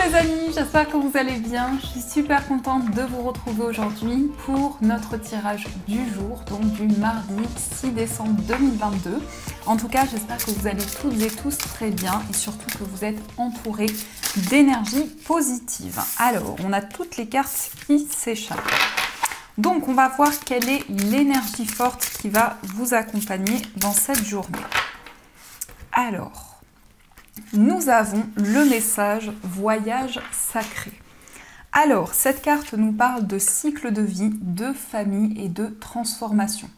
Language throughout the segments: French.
les amis, j'espère que vous allez bien. Je suis super contente de vous retrouver aujourd'hui pour notre tirage du jour, donc du mardi 6 décembre 2022. En tout cas, j'espère que vous allez toutes et tous très bien et surtout que vous êtes entourés d'énergie positive. Alors, on a toutes les cartes qui s'échappent. Donc, on va voir quelle est l'énergie forte qui va vous accompagner dans cette journée. Alors, nous avons le message voyage sacré. Alors, cette carte nous parle de cycle de vie, de famille et de transformation.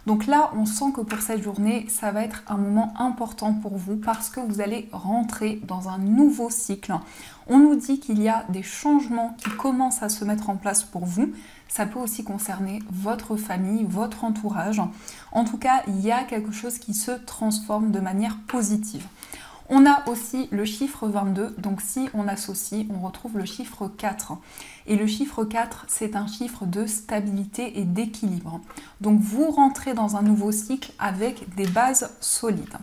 Donc là, on sent que pour cette journée, ça va être un moment important pour vous parce que vous allez rentrer dans un nouveau cycle. On nous dit qu'il y a des changements qui commencent à se mettre en place pour vous. Ça peut aussi concerner votre famille, votre entourage. En tout cas, il y a quelque chose qui se transforme de manière positive. On a aussi le chiffre 22, donc si on associe, on retrouve le chiffre 4. Et le chiffre 4, c'est un chiffre de stabilité et d'équilibre. Donc vous rentrez dans un nouveau cycle avec des bases solides.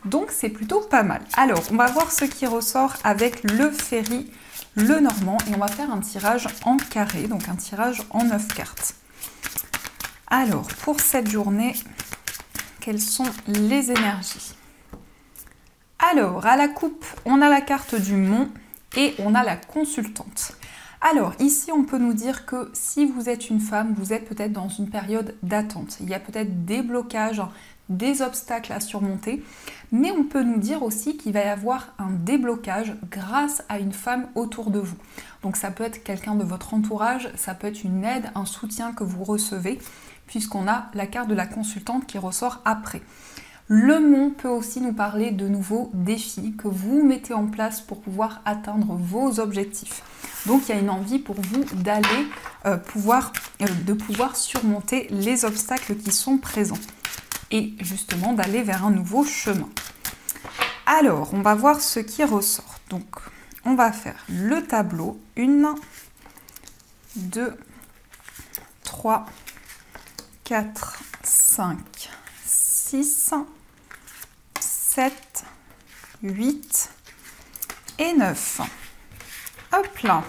Donc c'est plutôt pas mal. Alors, on va voir ce qui ressort avec le Ferry, le Normand, et on va faire un tirage en carré, donc un tirage en 9 cartes. Alors, pour cette journée, quelles sont les énergies ? Alors, à la coupe, on a la carte du Mont et on a la consultante. Alors, ici, on peut nous dire que si vous êtes une femme, vous êtes peut-être dans une période d'attente. Il y a peut-être des blocages, des obstacles à surmonter, mais on peut nous dire aussi qu'il va y avoir un déblocage grâce à une femme autour de vous. Donc, ça peut être quelqu'un de votre entourage, ça peut être une aide, un soutien que vous recevez, puisqu'on a la carte de la consultante qui ressort après. Le Mont peut aussi nous parler de nouveaux défis que vous mettez en place pour pouvoir atteindre vos objectifs. Donc il y a une envie pour vous d'aller pouvoir surmonter les obstacles qui sont présents et justement d'aller vers un nouveau chemin. Alors, on va voir ce qui ressort. Donc, on va faire le tableau. 1, 2, 3, 4, 5, 6, 7, 8 et 9. Hop là.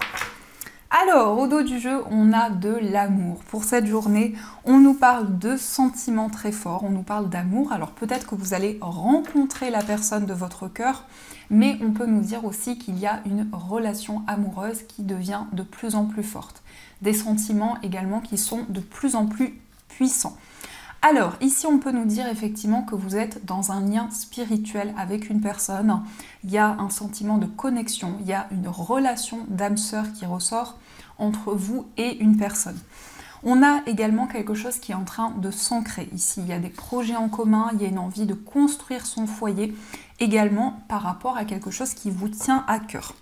Alors, au dos du jeu, on a de l'amour. Pour cette journée, on nous parle de sentiments très forts, on nous parle d'amour. Alors peut-être que vous allez rencontrer la personne de votre cœur, mais on peut nous dire aussi qu'il y a une relation amoureuse qui devient de plus en plus forte. Des sentiments également qui sont de plus en plus puissants. Alors, ici, on peut nous dire effectivement que vous êtes dans un lien spirituel avec une personne. Il y a un sentiment de connexion, il y a une relation d'âme-sœur qui ressort entre vous et une personne. On a également quelque chose qui est en train de s'ancrer ici. Il y a des projets en commun, il y a une envie de construire son foyer, également par rapport à quelque chose qui vous tient à cœur.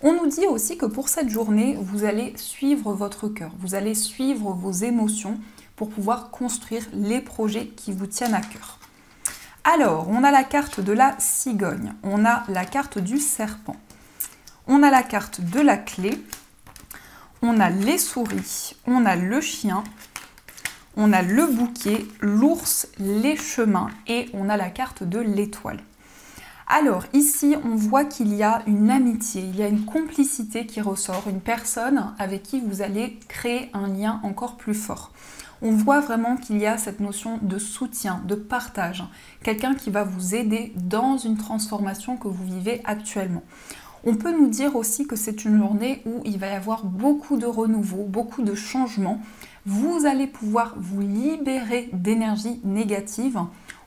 On nous dit aussi que pour cette journée, vous allez suivre votre cœur, vous allez suivre vos émotions, pour pouvoir construire les projets qui vous tiennent à cœur. Alors, on a la carte de la cigogne, on a la carte du serpent, on a la carte de la clé, on a les souris, on a le chien, on a le bouquet, l'ours, les chemins et on a la carte de l'étoile. Alors ici, on voit qu'il y a une amitié, il y a une complicité qui ressort, une personne avec qui vous allez créer un lien encore plus fort. On voit vraiment qu'il y a cette notion de soutien, de partage, quelqu'un qui va vous aider dans une transformation que vous vivez actuellement. On peut nous dire aussi que c'est une journée où il va y avoir beaucoup de renouveau, beaucoup de changements. Vous allez pouvoir vous libérer d'énergie négative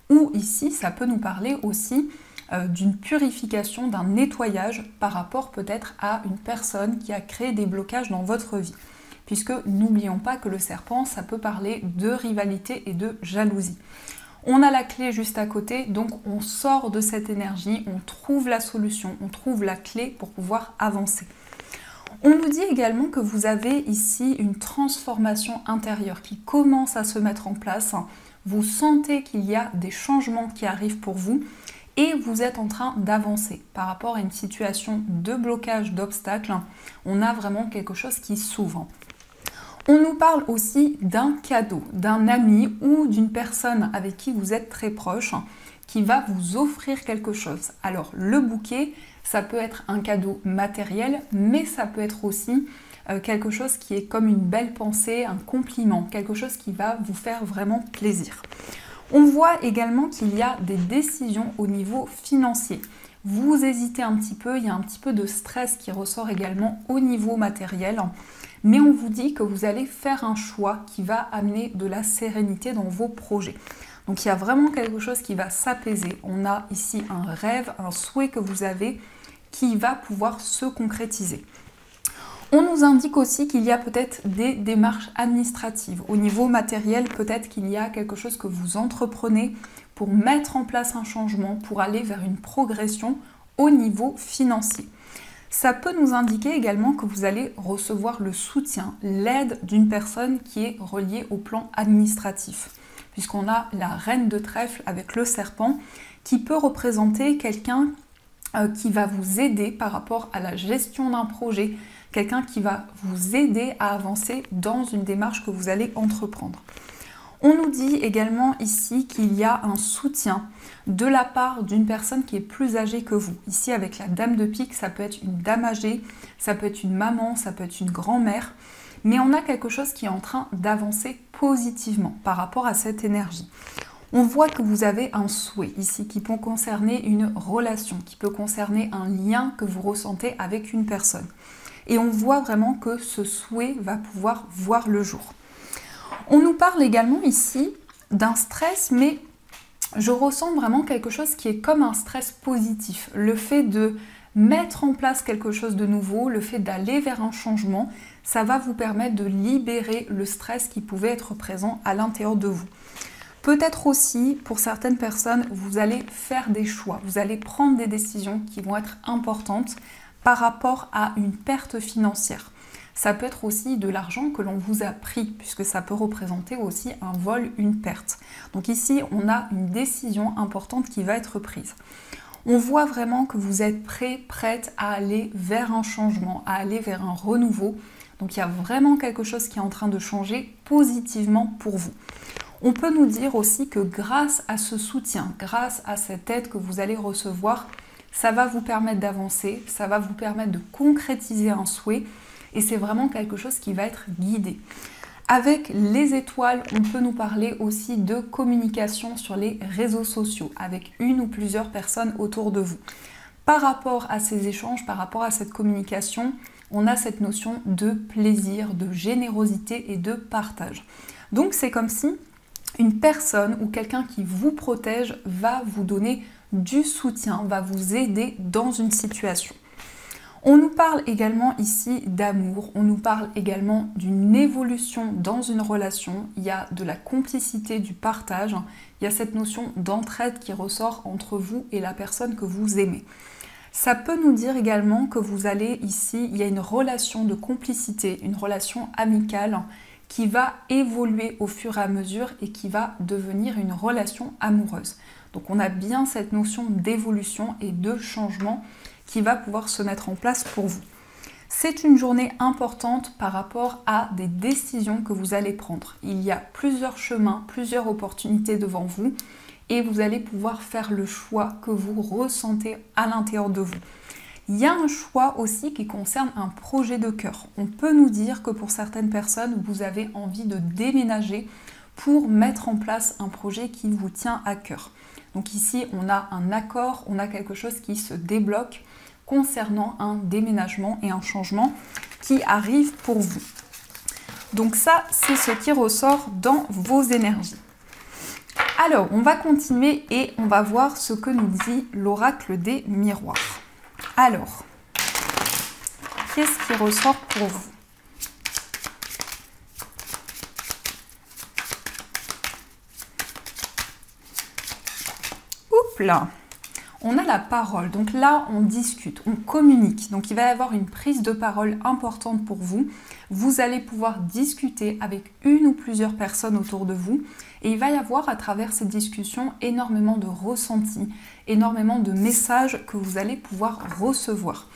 ou ici, ça peut nous parler aussi d'une purification, d'un nettoyage par rapport peut-être à une personne qui a créé des blocages dans votre vie. Puisque n'oublions pas que le serpent, ça peut parler de rivalité et de jalousie. On a la clé juste à côté, donc on sort de cette énergie, on trouve la solution, on trouve la clé pour pouvoir avancer. On nous dit également que vous avez ici une transformation intérieure qui commence à se mettre en place. Vous sentez qu'il y a des changements qui arrivent pour vous et vous êtes en train d'avancer par rapport à une situation de blocage, d'obstacle. On a vraiment quelque chose qui s'ouvre. On nous parle aussi d'un cadeau, d'un ami ou d'une personne avec qui vous êtes très proche qui va vous offrir quelque chose. Alors le bouquet, ça peut être un cadeau matériel, mais ça peut être aussi quelque chose qui est comme une belle pensée, un compliment, quelque chose qui va vous faire vraiment plaisir. On voit également qu'il y a des décisions au niveau financier. Vous hésitez un petit peu, il y a un petit peu de stress qui ressort également au niveau matériel, mais on vous dit que vous allez faire un choix qui va amener de la sérénité dans vos projets. Donc il y a vraiment quelque chose qui va s'apaiser. On a ici un rêve, un souhait que vous avez qui va pouvoir se concrétiser. On nous indique aussi qu'il y a peut-être des démarches administratives. Au niveau matériel, peut-être qu'il y a quelque chose que vous entreprenez pour mettre en place un changement, pour aller vers une progression au niveau financier. Ça peut nous indiquer également que vous allez recevoir le soutien, l'aide d'une personne qui est reliée au plan administratif. Puisqu'on a la reine de trèfle avec le serpent qui peut représenter quelqu'un qui va vous aider par rapport à la gestion d'un projet, quelqu'un qui va vous aider à avancer dans une démarche que vous allez entreprendre. On nous dit également ici qu'il y a un soutien de la part d'une personne qui est plus âgée que vous. Ici avec la dame de pique, ça peut être une dame âgée, ça peut être une maman, ça peut être une grand-mère, mais on a quelque chose qui est en train d'avancer positivement par rapport à cette énergie. On voit que vous avez un souhait ici qui peut concerner une relation, qui peut concerner un lien que vous ressentez avec une personne. Et on voit vraiment que ce souhait va pouvoir voir le jour. On nous parle également ici d'un stress, mais je ressens vraiment quelque chose qui est comme un stress positif. Le fait de mettre en place quelque chose de nouveau, le fait d'aller vers un changement, ça va vous permettre de libérer le stress qui pouvait être présent à l'intérieur de vous. Peut-être aussi, pour certaines personnes, vous allez faire des choix, vous allez prendre des décisions qui vont être importantes par rapport à une perte financière. Ça peut être aussi de l'argent que l'on vous a pris, puisque ça peut représenter aussi un vol, une perte. Donc ici, on a une décision importante qui va être prise. On voit vraiment que vous êtes prête à aller vers un changement, à aller vers un renouveau. Donc il y a vraiment quelque chose qui est en train de changer positivement pour vous. On peut nous dire aussi que grâce à ce soutien, grâce à cette aide que vous allez recevoir, ça va vous permettre d'avancer, ça va vous permettre de concrétiser un souhait et c'est vraiment quelque chose qui va être guidé. Avec les étoiles, on peut nous parler aussi de communication sur les réseaux sociaux avec une ou plusieurs personnes autour de vous. Par rapport à ces échanges, par rapport à cette communication, on a cette notion de plaisir, de générosité et de partage. Donc c'est comme si une personne ou quelqu'un qui vous protège va vous donner du soutien, va vous aider dans une situation. On nous parle également ici d'amour, on nous parle également d'une évolution dans une relation, il y a de la complicité, du partage, il y a cette notion d'entraide qui ressort entre vous et la personne que vous aimez. Ça peut nous dire également que vous allez ici, il y a une relation de complicité, une relation amicale qui va évoluer au fur et à mesure et qui va devenir une relation amoureuse. Donc on a bien cette notion d'évolution et de changement qui va pouvoir se mettre en place pour vous. C'est une journée importante par rapport à des décisions que vous allez prendre. Il y a plusieurs chemins, plusieurs opportunités devant vous et vous allez pouvoir faire le choix que vous ressentez à l'intérieur de vous. Il y a un choix aussi qui concerne un projet de cœur. On peut nous dire que pour certaines personnes, vous avez envie de déménager pour mettre en place un projet qui vous tient à cœur. Donc ici, on a un accord, on a quelque chose qui se débloque concernant un déménagement et un changement qui arrive pour vous. Donc ça, c'est ce qui ressort dans vos énergies. Alors, on va continuer et on va voir ce que nous dit l'oracle des miroirs. Alors, qu'est-ce qui ressort pour vous ? Oups là ! On a la parole, donc là on discute, on communique, donc il va y avoir une prise de parole importante pour vous. Vous allez pouvoir discuter avec une ou plusieurs personnes autour de vous et il va y avoir à travers ces discussions énormément de ressentis, énormément de messages que vous allez pouvoir recevoir.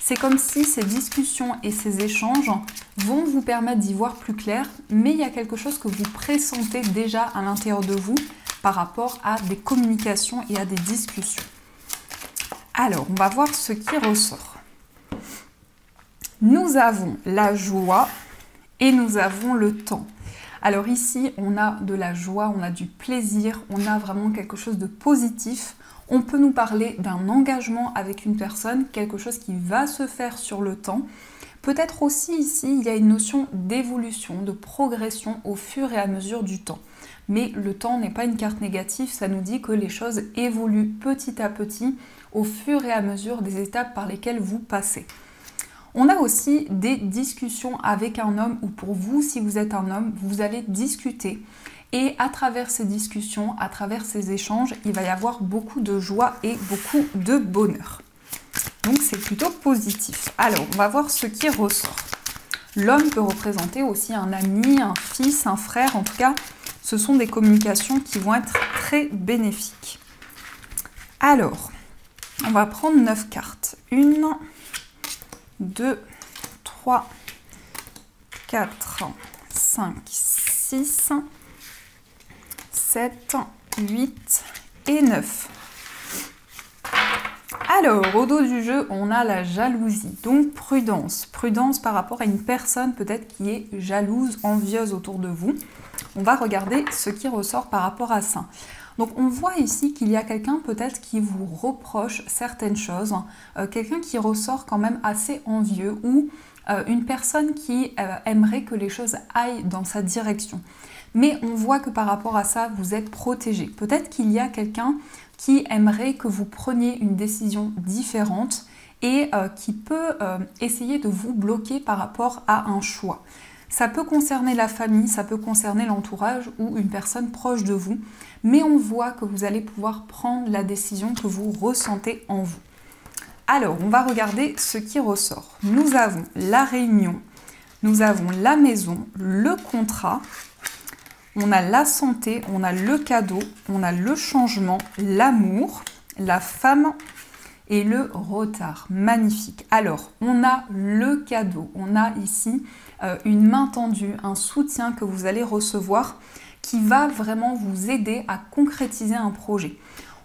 C'est comme si ces discussions et ces échanges vont vous permettre d'y voir plus clair, mais il y a quelque chose que vous pressentez déjà à l'intérieur de vous par rapport à des communications et à des discussions. Alors, on va voir ce qui ressort. Nous avons la joie et nous avons le temps. Alors ici, on a de la joie, on a du plaisir, on a vraiment quelque chose de positif. On peut nous parler d'un engagement avec une personne, quelque chose qui va se faire sur le temps. Peut-être aussi ici, il y a une notion d'évolution, de progression au fur et à mesure du temps. Mais le temps n'est pas une carte négative, ça nous dit que les choses évoluent petit à petit au fur et à mesure des étapes par lesquelles vous passez. On a aussi des discussions avec un homme ou pour vous, si vous êtes un homme, vous allez discuter. Et à travers ces discussions, à travers ces échanges, il va y avoir beaucoup de joie et beaucoup de bonheur. Donc c'est plutôt positif. Alors, on va voir ce qui ressort. L'homme peut représenter aussi un ami, un fils, un frère. En tout cas, ce sont des communications qui vont être très bénéfiques. Alors, on va prendre 9 cartes. 1, 2, 3, 4, 5, 6, 7, 8 et 9. Alors, au dos du jeu, on a la jalousie. Donc, prudence. Prudence par rapport à une personne peut-être qui est jalouse, envieuse autour de vous. On va regarder ce qui ressort par rapport à ça. Donc, on voit ici qu'il y a quelqu'un peut-être qui vous reproche certaines choses. Quelqu'un qui ressort quand même assez envieux ou une personne qui aimerait que les choses aillent dans sa direction. Mais on voit que par rapport à ça, vous êtes protégé. Peut-être qu'il y a quelqu'un qui aimerait que vous preniez une décision différente et qui peut essayer de vous bloquer par rapport à un choix. Ça peut concerner la famille, ça peut concerner l'entourage ou une personne proche de vous, mais on voit que vous allez pouvoir prendre la décision que vous ressentez en vous. Alors, on va regarder ce qui ressort. Nous avons la réunion, nous avons la maison, le contrat, on a la santé, on a le cadeau, on a le changement, l'amour, la femme et le retard. Magnifique. Alors, on a le cadeau. On a ici une main tendue, un soutien que vous allez recevoir qui va vraiment vous aider à concrétiser un projet.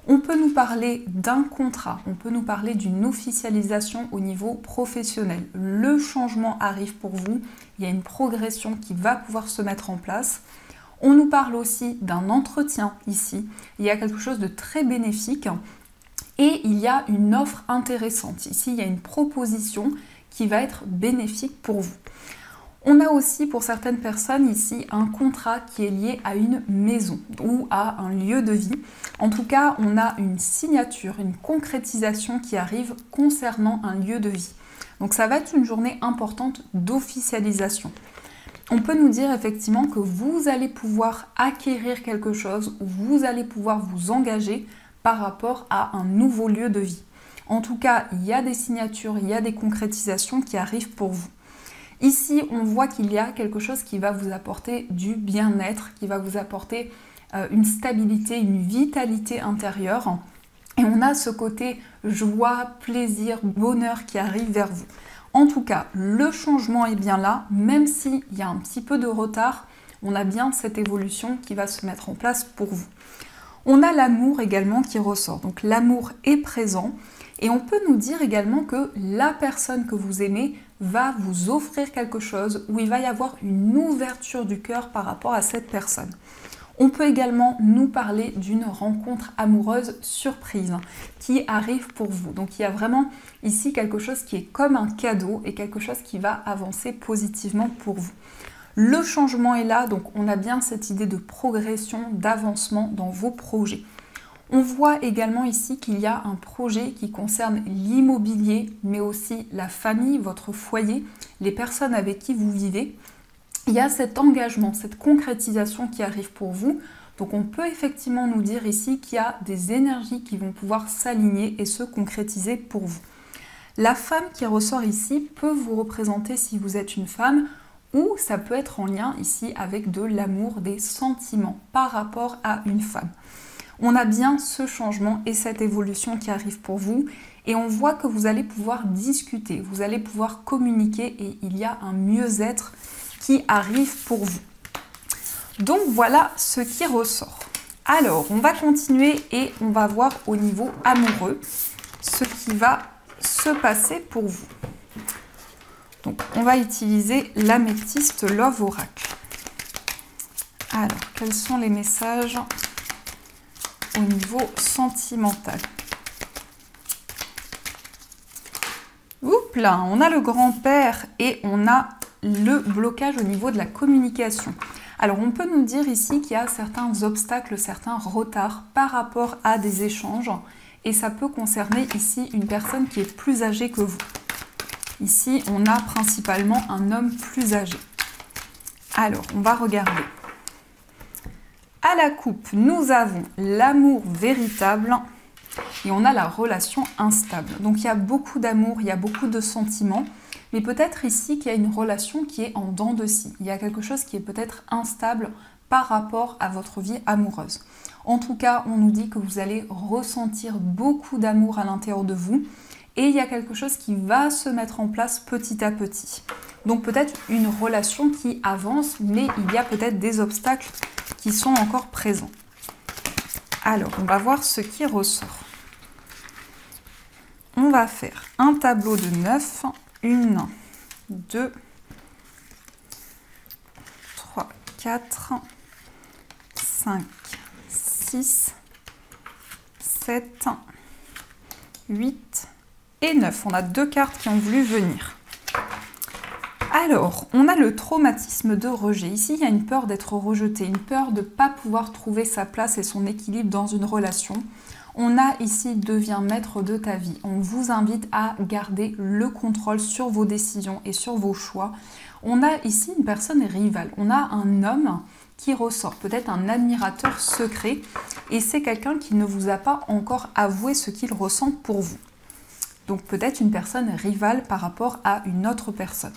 On peut nous parler d'un contrat, on peut nous parler d'une officialisation au niveau professionnel. Le changement arrive pour vous, il y a une progression qui va pouvoir se mettre en place. On nous parle aussi d'un entretien ici. Il y a quelque chose de très bénéfique et il y a une offre intéressante. Ici, il y a une proposition qui va être bénéfique pour vous. On a aussi pour certaines personnes ici un contrat qui est lié à une maison ou à un lieu de vie. En tout cas, on a une signature, une concrétisation qui arrive concernant un lieu de vie. Donc ça va être une journée importante d'officialisation. On peut nous dire effectivement que vous allez pouvoir acquérir quelque chose ou vous allez pouvoir vous engager par rapport à un nouveau lieu de vie. En tout cas, il y a des signatures, il y a des concrétisations qui arrivent pour vous. Ici, on voit qu'il y a quelque chose qui va vous apporter du bien-être, qui va vous apporter une stabilité, une vitalité intérieure. Et on a ce côté joie, plaisir, bonheur qui arrive vers vous. En tout cas, le changement est bien là, même s'il y a un petit peu de retard, on a bien cette évolution qui va se mettre en place pour vous. On a l'amour également qui ressort, donc l'amour est présent et on peut nous dire également que la personne que vous aimez va vous offrir quelque chose où il va y avoir une ouverture du cœur par rapport à cette personne. On peut également nous parler d'une rencontre amoureuse surprise qui arrive pour vous. Donc il y a vraiment ici quelque chose qui est comme un cadeau et quelque chose qui va avancer positivement pour vous. Le changement est là, donc on a bien cette idée de progression, d'avancement dans vos projets. On voit également ici qu'il y a un projet qui concerne l'immobilier, mais aussi la famille, votre foyer, les personnes avec qui vous vivez. Il y a cet engagement, cette concrétisation qui arrive pour vous. Donc on peut effectivement nous dire ici qu'il y a des énergies qui vont pouvoir s'aligner et se concrétiser pour vous. La femme qui ressort ici peut vous représenter si vous êtes une femme ou ça peut être en lien ici avec de l'amour, des sentiments par rapport à une femme. On a bien ce changement et cette évolution qui arrive pour vous et on voit que vous allez pouvoir discuter, vous allez pouvoir communiquer et il y a un mieux-être qui arrive pour vous. Donc voilà ce qui ressort. Alors, on va continuer et on va voir au niveau amoureux ce qui va se passer pour vous. Donc, on va utiliser l'améthyste Love Oracle. Alors, quels sont les messages au niveau sentimental? Oups là, on a le grand-père et on a le blocage au niveau de la communication. Alors, on peut nous dire ici qu'il y a certains obstacles, certains retards par rapport à des échanges. Et ça peut concerner ici une personne qui est plus âgée que vous. Ici, on a principalement un homme plus âgé. Alors, on va regarder. À la coupe, nous avons l'amour véritable et on a la relation instable. Donc, il y a beaucoup d'amour, il y a beaucoup de sentiments. Mais peut-être ici qu'il y a une relation qui est en dents de scie. Il y a quelque chose qui est peut-être instable par rapport à votre vie amoureuse. En tout cas, on nous dit que vous allez ressentir beaucoup d'amour à l'intérieur de vous et il y a quelque chose qui va se mettre en place petit à petit. Donc peut-être une relation qui avance, mais il y a peut-être des obstacles qui sont encore présents. Alors, on va voir ce qui ressort. On va faire un tableau de 9. 1, 2, 3, 4, 5, 6, 7, 8 et 9. On a 2 cartes qui ont voulu venir. Alors, on a le traumatisme de rejet. Ici, il y a une peur d'être rejeté, une peur de ne pas pouvoir trouver sa place et son équilibre dans une relation. On a ici « deviens maître de ta vie ». On vous invite à garder le contrôle sur vos décisions et sur vos choix. On a ici une personne rivale. On a un homme qui ressort, peut-être un admirateur secret. Et c'est quelqu'un qui ne vous a pas encore avoué ce qu'il ressent pour vous. Donc peut-être une personne rivale par rapport à une autre personne.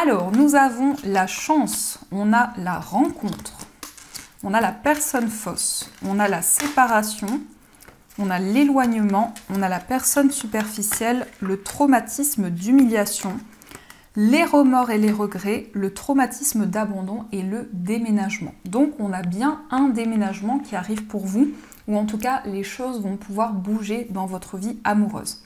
Alors, nous avons la chance, on a la rencontre, on a la personne fausse, on a la séparation, on a l'éloignement, on a la personne superficielle, le traumatisme d'humiliation, les remords et les regrets, le traumatisme d'abandon et le déménagement. Donc on a bien un déménagement qui arrive pour vous, ou en tout cas les choses vont pouvoir bouger dans votre vie amoureuse.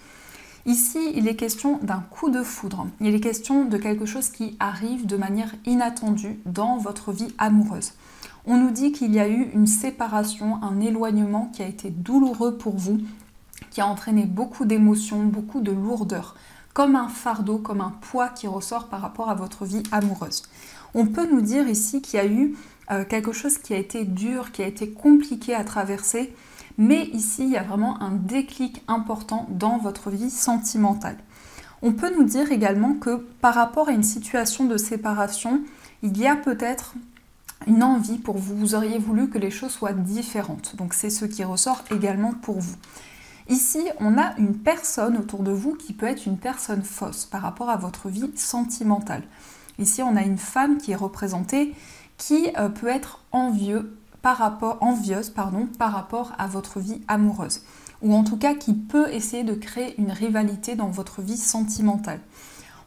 Ici, il est question d'un coup de foudre, il est question de quelque chose qui arrive de manière inattendue dans votre vie amoureuse. On nous dit qu'il y a eu une séparation, un éloignement qui a été douloureux pour vous, qui a entraîné beaucoup d'émotions, beaucoup de lourdeur, comme un fardeau, comme un poids qui ressort par rapport à votre vie amoureuse. On peut nous dire ici qu'il y a eu quelque chose qui a été dur, qui a été compliqué à traverser, mais ici, il y a vraiment un déclic important dans votre vie sentimentale. On peut nous dire également que par rapport à une situation de séparation, il y a peut-être une envie pour vous, vous auriez voulu que les choses soient différentes. Donc c'est ce qui ressort également pour vous. Ici, on a une personne autour de vous qui peut être une personne fausse par rapport à votre vie sentimentale. Ici, on a une femme qui est représentée qui peut être envieuse par rapport à votre vie amoureuse. Ou en tout cas qui peut essayer de créer une rivalité dans votre vie sentimentale.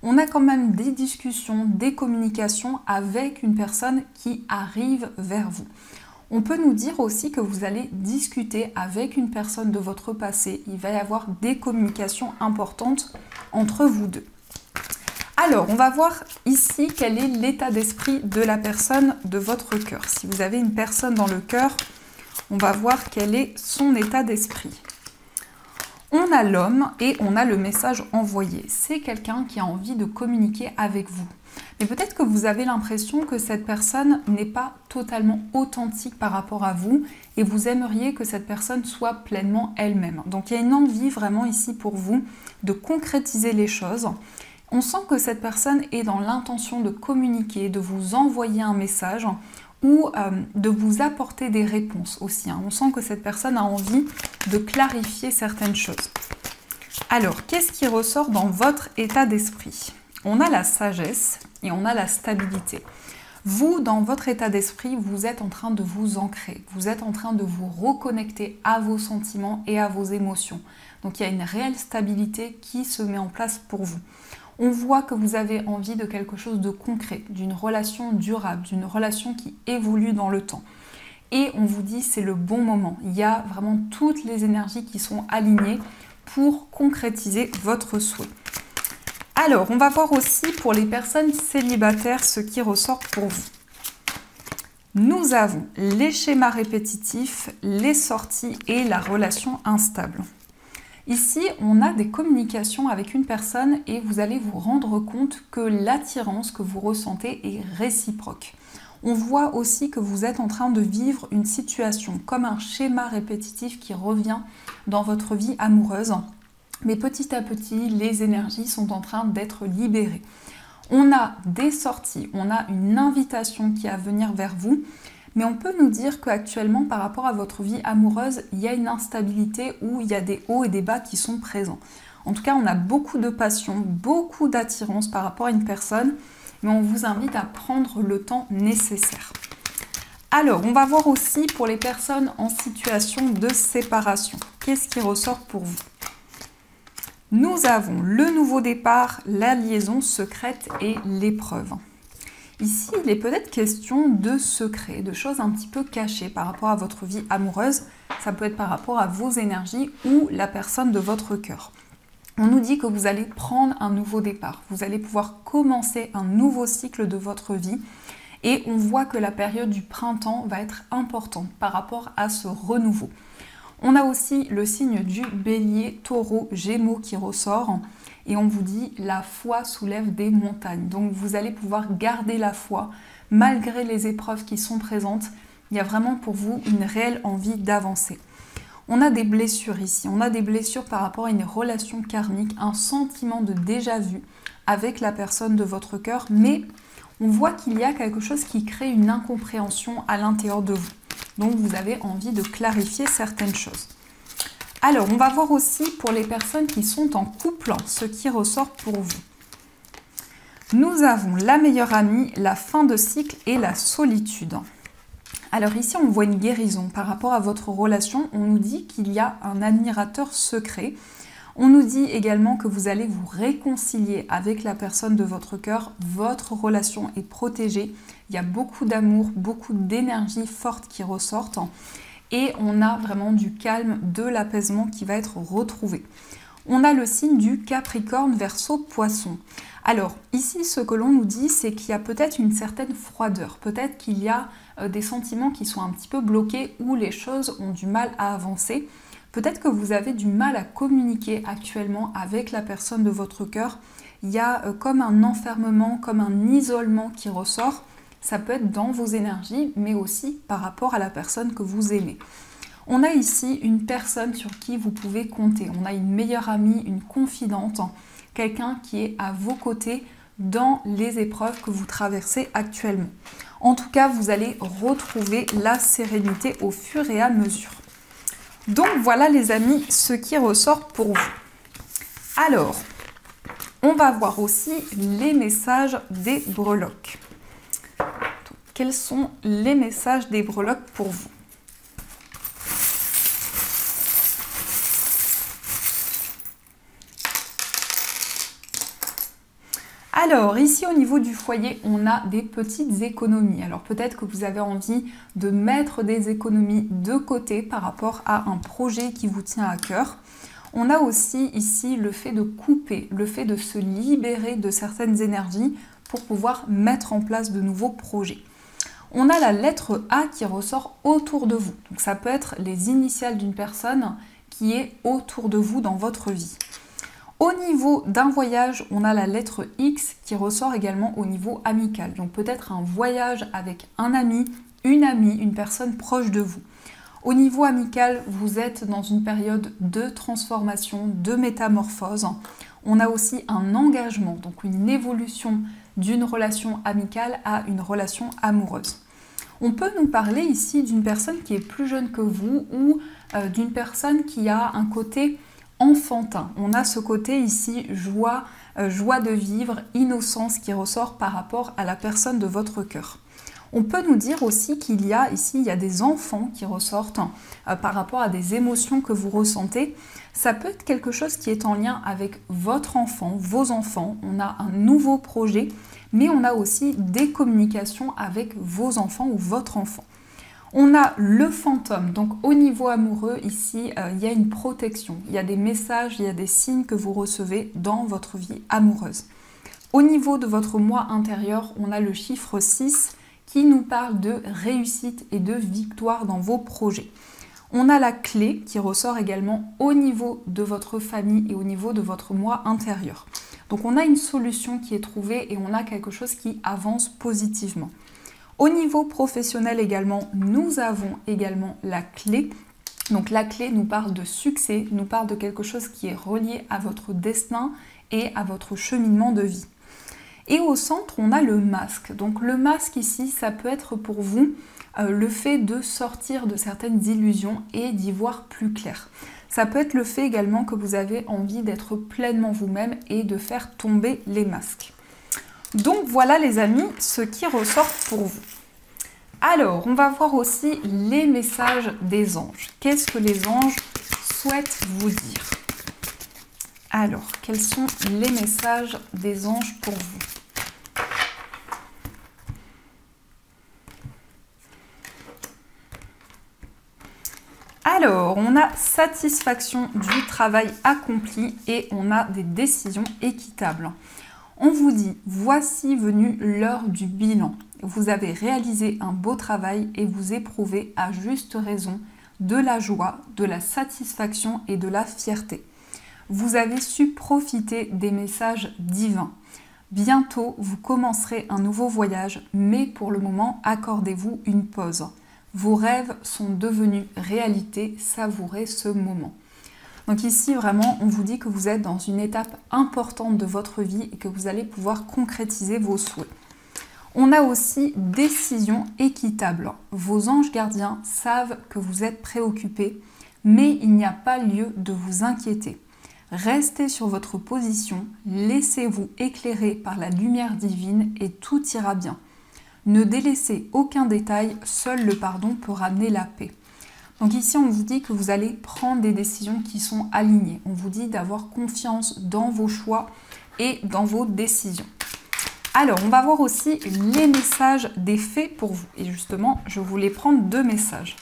On a quand même des discussions, des communications avec une personne qui arrive vers vous. On peut nous dire aussi que vous allez discuter avec une personne de votre passé. Il va y avoir des communications importantes entre vous deux. Alors, on va voir ici quel est l'état d'esprit de la personne de votre cœur. Si vous avez une personne dans le cœur, on va voir quel est son état d'esprit. On a l'homme et on a le message envoyé. C'est quelqu'un qui a envie de communiquer avec vous. Mais peut-être que vous avez l'impression que cette personne n'est pas totalement authentique par rapport à vous et vous aimeriez que cette personne soit pleinement elle-même. Donc il y a une envie vraiment ici pour vous de concrétiser les choses. On sent que cette personne est dans l'intention de communiquer, de vous envoyer un message ou de vous apporter des réponses aussi. On sent que cette personne a envie de clarifier certaines choses. Alors, qu'est-ce qui ressort dans votre état d'esprit? On a la sagesse et on a la stabilité. Vous, dans votre état d'esprit, vous êtes en train de vous ancrer. Vous êtes en train de vous reconnecter à vos sentiments et à vos émotions. Donc, il y a une réelle stabilité qui se met en place pour vous. On voit que vous avez envie de quelque chose de concret, d'une relation durable, d'une relation qui évolue dans le temps. et on vous dit c'est le bon moment. Il y a vraiment toutes les énergies qui sont alignées pour concrétiser votre souhait. Alors, on va voir aussi pour les personnes célibataires ce qui ressort pour vous. Nous avons les schémas répétitifs, les sorties et la relation instable. Ici, on a des communications avec une personne et vous allez vous rendre compte que l'attirance que vous ressentez est réciproque. On voit aussi que vous êtes en train de vivre une situation comme un schéma répétitif qui revient dans votre vie amoureuse. Mais petit à petit, les énergies sont en train d'être libérées. On a des sorties, on a une invitation qui est à venir vers vous, mais on peut nous dire qu'actuellement, par rapport à votre vie amoureuse, il y a une instabilité où il y a des hauts et des bas qui sont présents. En tout cas, on a beaucoup de passion, beaucoup d'attirance par rapport à une personne, mais on vous invite à prendre le temps nécessaire. Alors, on va voir aussi pour les personnes en situation de séparation. Qu'est-ce qui ressort pour vous? Nous avons le nouveau départ, la liaison secrète et l'épreuve. Ici, il est peut-être question de secrets, de choses un petit peu cachées par rapport à votre vie amoureuse. Ça peut être par rapport à vos énergies ou la personne de votre cœur. On nous dit que vous allez prendre un nouveau départ. Vous allez pouvoir commencer un nouveau cycle de votre vie. Et on voit que la période du printemps va être importante par rapport à ce renouveau. On a aussi le signe du bélier, taureau, gémeaux qui ressort. Et on vous dit la foi soulève des montagnes. Donc vous allez pouvoir garder la foi malgré les épreuves qui sont présentes. Il y a vraiment pour vous une réelle envie d'avancer. On a des blessures ici. On a des blessures par rapport à une relation karmique, un sentiment de déjà-vu avec la personne de votre cœur. Mais on voit qu'il y a quelque chose qui crée une incompréhension à l'intérieur de vous. Donc vous avez envie de clarifier certaines choses. Alors, on va voir aussi pour les personnes qui sont en couple, ce qui ressort pour vous. Nous avons la meilleure amie, la fin de cycle et la solitude. Alors ici, on voit une guérison par rapport à votre relation. On nous dit qu'il y a un admirateur secret. On nous dit également que vous allez vous réconcilier avec la personne de votre cœur. Votre relation est protégée. Il y a beaucoup d'amour, beaucoup d'énergie forte qui ressortent. Et on a vraiment du calme, de l'apaisement qui va être retrouvé. On a le signe du Capricorne, Verseau, Poisson. Alors ici, ce que l'on nous dit, c'est qu'il y a peut-être une certaine froideur. Peut-être qu'il y a des sentiments qui sont un petit peu bloqués ou les choses ont du mal à avancer. Peut-être que vous avez du mal à communiquer actuellement avec la personne de votre cœur. Il y a comme un enfermement, comme un isolement qui ressort. Ça peut être dans vos énergies, mais aussi par rapport à la personne que vous aimez. On a ici une personne sur qui vous pouvez compter. On a une meilleure amie, une confidente, quelqu'un qui est à vos côtés dans les épreuves que vous traversez actuellement. En tout cas, vous allez retrouver la sérénité au fur et à mesure. Donc voilà les amis, ce qui ressort pour vous. Alors, on va voir aussi les messages des breloques. Quels sont les messages des breloques pour vous? Alors ici au niveau du foyer, on a des petites économies. Alors peut-être que vous avez envie de mettre des économies de côté par rapport à un projet qui vous tient à cœur. On a aussi ici le fait de couper, le fait de se libérer de certaines énergies pour pouvoir mettre en place de nouveaux projets. On a la lettre A qui ressort autour de vous. Donc ça peut être les initiales d'une personne qui est autour de vous dans votre vie. Au niveau d'un voyage, on a la lettre X qui ressort également au niveau amical. Donc peut-être un voyage avec un ami, une personne proche de vous. Au niveau amical, vous êtes dans une période de transformation, de métamorphose. On a aussi un engagement, donc une évolution d'une relation amicale à une relation amoureuse. On peut nous parler ici d'une personne qui est plus jeune que vous ou d'une personne qui a un côté enfantin. On a ce côté ici joie de vivre, innocence qui ressort par rapport à la personne de votre cœur. On peut nous dire aussi qu'il y a ici des enfants qui ressortent par rapport à des émotions que vous ressentez. Ça peut être quelque chose qui est en lien avec votre enfant, vos enfants. On a un nouveau projet, mais on a aussi des communications avec vos enfants ou votre enfant. On a le fantôme, donc au niveau amoureux, ici, il y a une protection. Il y a des messages, il y a des signes que vous recevez dans votre vie amoureuse. Au niveau de votre moi intérieur, on a le chiffre 6 qui nous parle de réussite et de victoire dans vos projets. On a la clé qui ressort également au niveau de votre famille et au niveau de votre moi intérieur. Donc on a une solution qui est trouvée et on a quelque chose qui avance positivement. Au niveau professionnel également, nous avons également la clé. Donc la clé nous parle de succès, nous parle de quelque chose qui est relié à votre destin et à votre cheminement de vie. Et au centre, on a le masque. Donc le masque ici, ça peut être pour vous le fait de sortir de certaines illusions et d'y voir plus clair. Ça peut être le fait également que vous avez envie d'être pleinement vous-même et de faire tomber les masques. Donc voilà les amis, ce qui ressort pour vous. Alors, on va voir aussi les messages des anges. Qu'est-ce que les anges souhaitent vous dire? Alors, quels sont les messages des anges pour vous? Alors, on a satisfaction du travail accompli et on a des décisions équitables. On vous dit, voici venue l'heure du bilan. Vous avez réalisé un beau travail et vous éprouvez à juste raison de la joie, de la satisfaction et de la fierté. Vous avez su profiter des messages divins. Bientôt, vous commencerez un nouveau voyage, mais pour le moment, accordez-vous une pause. Vos rêves sont devenus réalité, savourez ce moment. Donc ici, vraiment, on vous dit que vous êtes dans une étape importante de votre vie et que vous allez pouvoir concrétiser vos souhaits. On a aussi décision équitable. Vos anges gardiens savent que vous êtes préoccupés, mais il n'y a pas lieu de vous inquiéter. Restez sur votre position, laissez-vous éclairer par la lumière divine et tout ira bien. Ne délaissez aucun détail, seul le pardon peut ramener la paix. Donc ici, on vous dit que vous allez prendre des décisions qui sont alignées. On vous dit d'avoir confiance dans vos choix et dans vos décisions. Alors, on va voir aussi les messages des fées pour vous. Et justement, je voulais prendre 2 messages.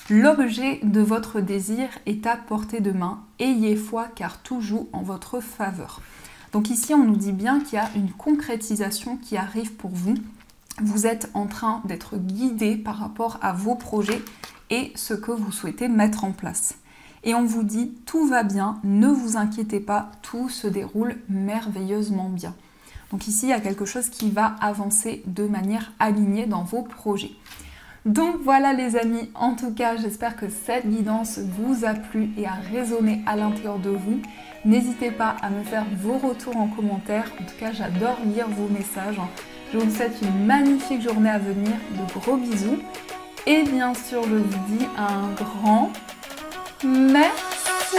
L'objet de votre désir est à portée de main. Ayez foi car tout joue en votre faveur. Donc ici, on nous dit bien qu'il y a une concrétisation qui arrive pour vous. Vous êtes en train d'être guidé par rapport à vos projets et ce que vous souhaitez mettre en place. Et on vous dit, tout va bien, ne vous inquiétez pas, tout se déroule merveilleusement bien. Donc ici, il y a quelque chose qui va avancer de manière alignée dans vos projets. Donc voilà les amis, en tout cas, j'espère que cette guidance vous a plu et a résonné à l'intérieur de vous. N'hésitez pas à me faire vos retours en commentaire. En tout cas, j'adore lire vos messages. Je vous souhaite une magnifique journée à venir, de gros bisous. Et bien sûr, je vous dis un grand merci.